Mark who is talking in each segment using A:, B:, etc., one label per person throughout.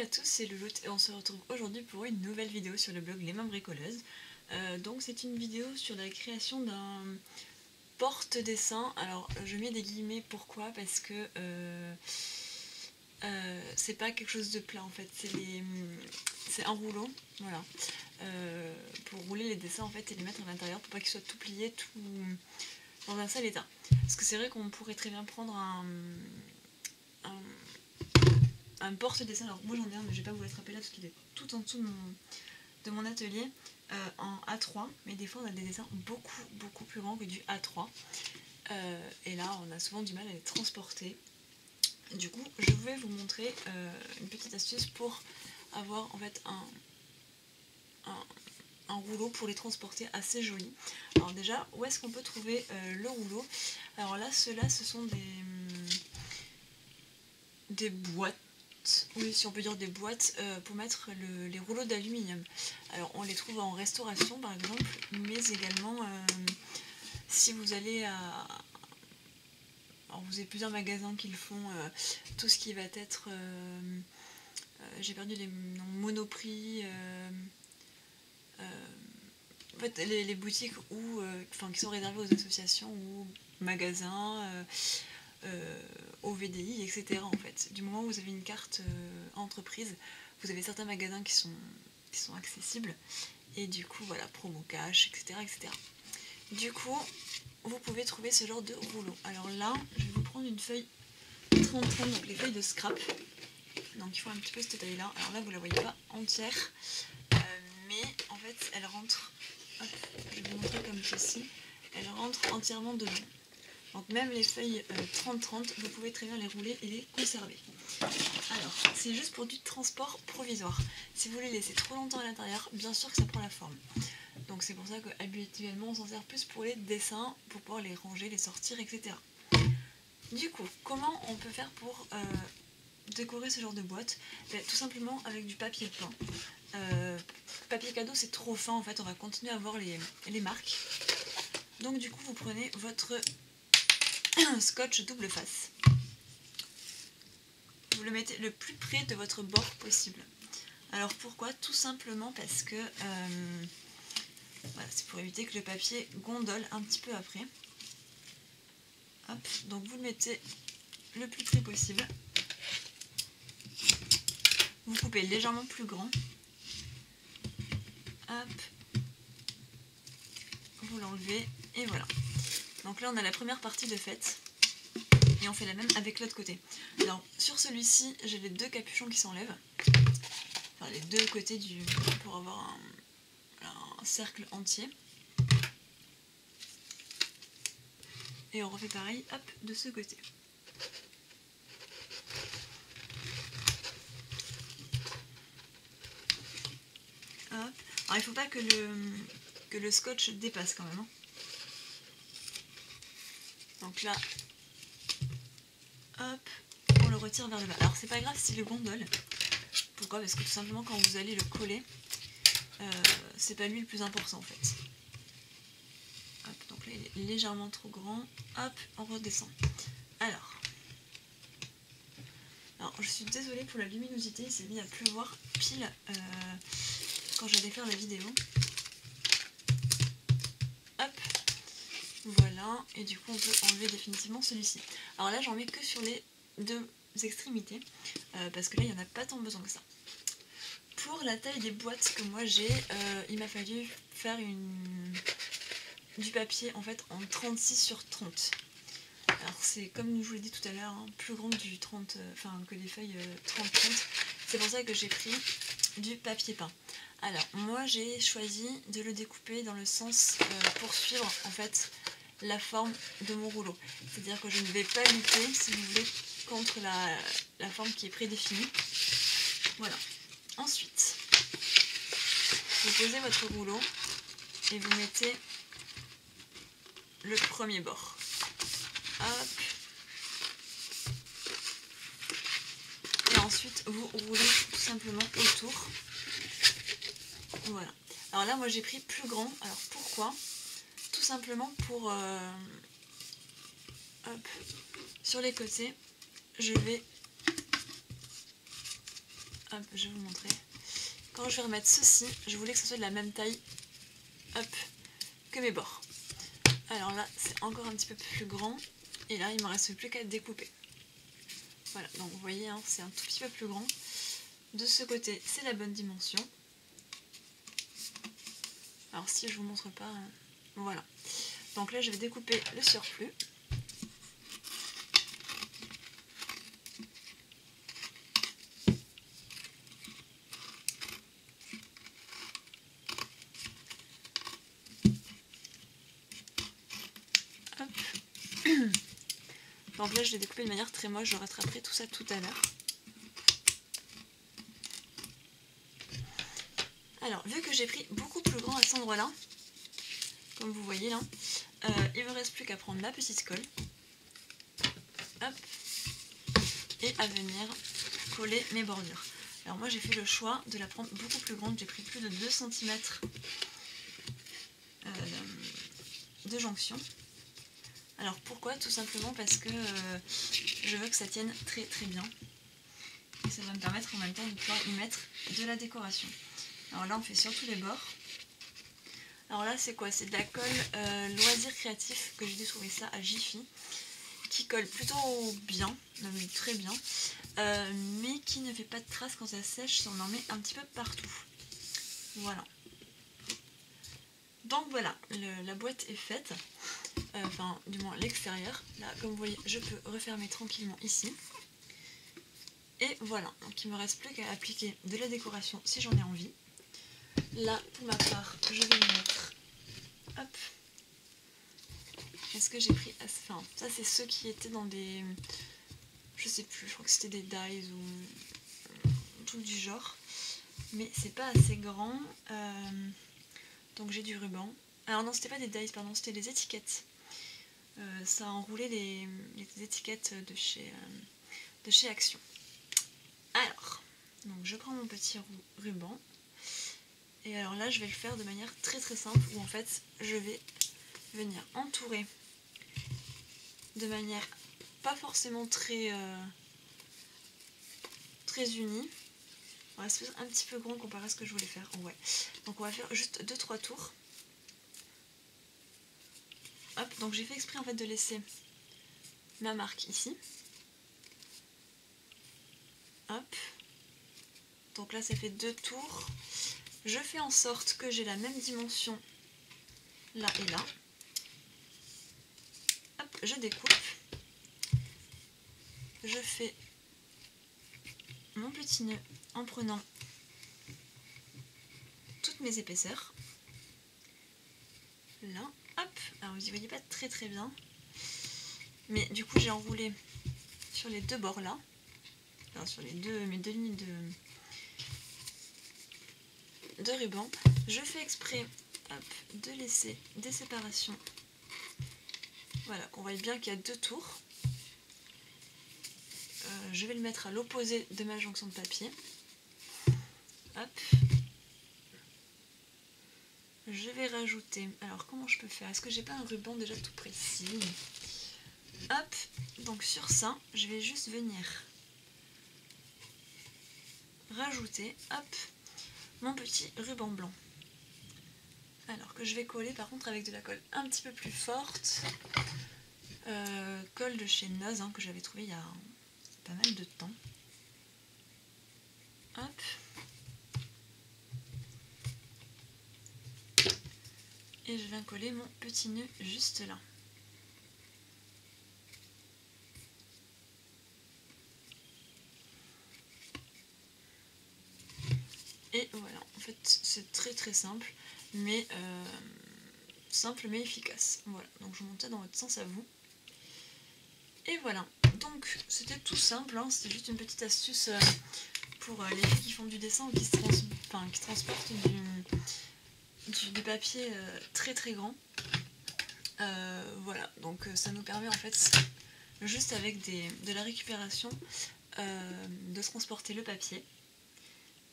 A: tous, c'est Louloute et on se retrouve aujourd'hui pour une nouvelle vidéo sur le blog Les Mains Bricoleuses. Donc c'est une vidéo sur la création d'un porte-dessin. Alors je mets des guillemets, pourquoi? Parce que c'est pas quelque chose de plat en fait, c'est un rouleau, voilà, pour rouler les dessins en fait et les mettre à l'intérieur pour pas qu'ils soient tout pliés, tout dans un sale état. Parce que c'est vrai qu'on pourrait très bien prendre un porte-dessin. Alors moi j'en ai un mais je vais pas vous l'attraper là parce qu'il est tout en dessous de mon atelier, en A3, mais des fois on a des dessins beaucoup plus grands que du A3, et là on a souvent du mal à les transporter. Du coup je vais vous montrer une petite astuce pour avoir en fait un rouleau pour les transporter assez joli. Alors déjà, où est-ce qu'on peut trouver le rouleau? Alors là, ceux-là, ce sont des boîtes, oui, si on peut dire des boîtes, pour mettre les rouleaux d'aluminium. Alors on les trouve en restauration par exemple, mais également si vous allez à... Alors vous avez plusieurs magasins qui le font, tout ce qui va être... j'ai perdu les noms, Monoprix... en fait, les boutiques où, qui sont réservées aux associations ou magasins, au VDI, etc. En fait, du moment où vous avez une carte entreprise, vous avez certains magasins qui sont accessibles, et du coup, voilà, promo cash, etc., etc. Du coup, vous pouvez trouver ce genre de rouleau. Alors là, je vais vous prendre une feuille 30-30, donc les feuilles de scrap. Donc il faut un petit peu cette taille-là. Alors là, vous la voyez pas entière, mais en fait, elle rentre. Hop, je vais vous montrer comme ceci. Elle rentre entièrement dedans. Donc même les feuilles 30-30, vous pouvez très bien les rouler et les conserver. Alors, c'est juste pour du transport provisoire. Si vous les laissez trop longtemps à l'intérieur, bien sûr que ça prend la forme. Donc c'est pour ça qu'habituellement on s'en sert plus pour les dessins, pour pouvoir les ranger, les sortir, etc. Du coup, comment on peut faire pour décorer ce genre de boîte? Tout simplement avec du papier peint. Papier cadeau, c'est trop fin en fait, on va continuer à voir les marques. Donc du coup, vous prenez votre scotch double face. Vous le mettez le plus près de votre bord possible. Alors pourquoi? Tout simplement parce que voilà, c'est pour éviter que le papier gondole un petit peu après. Hop, donc vous le mettez le plus près possible. Vous coupez légèrement plus grand. Hop, vous l'enlevez et voilà. Donc là on a la première partie de faite. Et on fait la même avec l'autre côté. Alors sur celui-ci, j'ai les deux capuchons qui s'enlèvent. Enfin les deux côtés pour avoir un cercle entier. Et on refait pareil, hop, de ce côté. Hop. Alors il ne faut pas que le scotch dépasse quand même. Hein. Donc là, hop, on le retire vers le bas. Alors c'est pas grave si le gondole. Pourquoi? Parce que tout simplement quand vous allez le coller, c'est pas lui le plus important en fait. Hop, donc là il est légèrement trop grand. Hop, on redescend. Alors je suis désolée pour la luminosité, il s'est mis à pleuvoir pile quand j'allais faire la vidéo. Hop, voilà, et du coup on peut enlever définitivement celui-ci. Alors là j'en mets que sur les deux extrémités, parce que là il n'y en a pas tant besoin que ça. Pour la taille des boîtes que moi j'ai, il m'a fallu faire du papier en fait en 36 sur 30. Alors c'est comme je vous l'ai dit tout à l'heure, hein, plus grand du 30, que les feuilles 30-30. C'est pour ça que j'ai pris du papier peint. Alors moi j'ai choisi de le découper dans le sens pour suivre en fait la forme de mon rouleau. C'est-à-dire que je ne vais pas lutter, si vous voulez, contre la forme qui est prédéfinie. Voilà. Ensuite, vous posez votre rouleau et vous mettez le premier bord. Hop. Et ensuite, vous roulez tout simplement autour. Voilà. Alors là, moi j'ai pris plus grand. Alors pourquoi? Tout simplement pour... hop. Sur les côtés, je vais... Hop, je vais vous montrer. Quand je vais remettre ceci, je voulais que ce soit de la même taille, hop, que mes bords. Alors là, c'est encore un petit peu plus grand. Et là, il ne me reste plus qu'à découper. Voilà, donc vous voyez, hein, c'est un tout petit peu plus grand. De ce côté, c'est la bonne dimension. Alors si je vous montre pas, voilà. Donc là, je vais découper le surplus. Hop. Donc là, je l'ai découpé de manière très moche, je rattraperai tout ça tout à l'heure. Alors, vu que j'ai pris beaucoup plus grand à cet endroit-là, comme vous voyez là, il ne me reste plus qu'à prendre ma petite colle, hop, et à venir coller mes bordures. Alors moi j'ai fait le choix de la prendre beaucoup plus grande, j'ai pris plus de 2 cm de jonction. Alors pourquoi? Tout simplement parce que je veux que ça tienne très très bien. Et ça va me permettre en même temps de pouvoir y mettre de la décoration. Alors là on fait surtout les bords. Alors là c'est quoi? C'est de la colle Loisir Créatif, que j'ai dû trouver ça à Jiffy, qui colle plutôt bien, même très bien, mais qui ne fait pas de traces quand ça sèche si on en met un petit peu partout. Voilà. Donc voilà, la boîte est faite, enfin du moins l'extérieur. Là comme vous voyez je peux refermer tranquillement ici. Et voilà, donc il ne me reste plus qu'à appliquer de la décoration si j'en ai envie. Là pour ma part je vais mettre, hop, est-ce que j'ai pris, enfin ça c'est ceux qui étaient dans des, je sais plus, je crois que c'était des dies ou tout du genre, mais c'est pas assez grand, donc j'ai du ruban. Alors non, c'était pas des dies, pardon, c'était des étiquettes. Ça a enroulé les étiquettes de chez Action. Alors, donc je prends mon petit ruban, et alors là je vais le faire de manière très très simple, où en fait je vais venir entourer de manière pas forcément très unie. Voilà, c'est un petit peu grand comparé à ce que je voulais faire. Ouais. Donc on va faire juste 2-3 tours. Hop, donc j'ai fait exprès en fait de laisser ma marque ici. Hop. Donc là ça fait 2 tours. Je fais en sorte que j'ai la même dimension là et là. Hop, je découpe. Je fais mon petit nœud en prenant toutes mes épaisseurs. Là, hop. Alors vous y voyez pas très très bien. Mais du coup j'ai enroulé sur les deux bords là. Enfin, sur mes deux lignes de ruban. Je fais exprès, hop, de laisser des séparations. Voilà, qu'on voit bien qu'il y a 2 tours. Je vais le mettre à l'opposé de ma jonction de papier. Hop. Je vais rajouter, alors comment je peux faire? Est-ce que j'ai pas un ruban déjà tout précis? Hop, donc sur ça, je vais juste venir rajouter, hop, mon petit ruban blanc. Alors que je vais coller par contre avec de la colle un petit peu plus forte. Colle de chez Noz, hein, que j'avais trouvé il y a pas mal de temps. Hop. Et je viens coller mon petit nœud juste là. Et voilà, en fait c'est très très simple, mais efficace. Voilà, donc je monte ça dans votre sens à vous. Et voilà, donc c'était tout simple, hein, c'était juste une petite astuce pour les filles qui font du dessin ou qui transportent du papier très très grand. Voilà, donc ça nous permet en fait, juste avec de la récupération, de transporter le papier.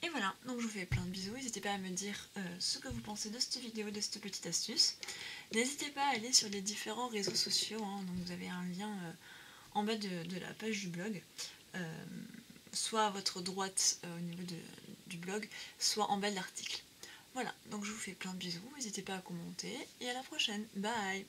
A: Et voilà, donc je vous fais plein de bisous, n'hésitez pas à me dire ce que vous pensez de cette vidéo, de cette petite astuce. N'hésitez pas à aller sur les différents réseaux sociaux, hein, donc vous avez un lien en bas de la page du blog. soit à votre droite au niveau du blog, soit en bas de l'article. Voilà, donc je vous fais plein de bisous, n'hésitez pas à commenter et à la prochaine. Bye.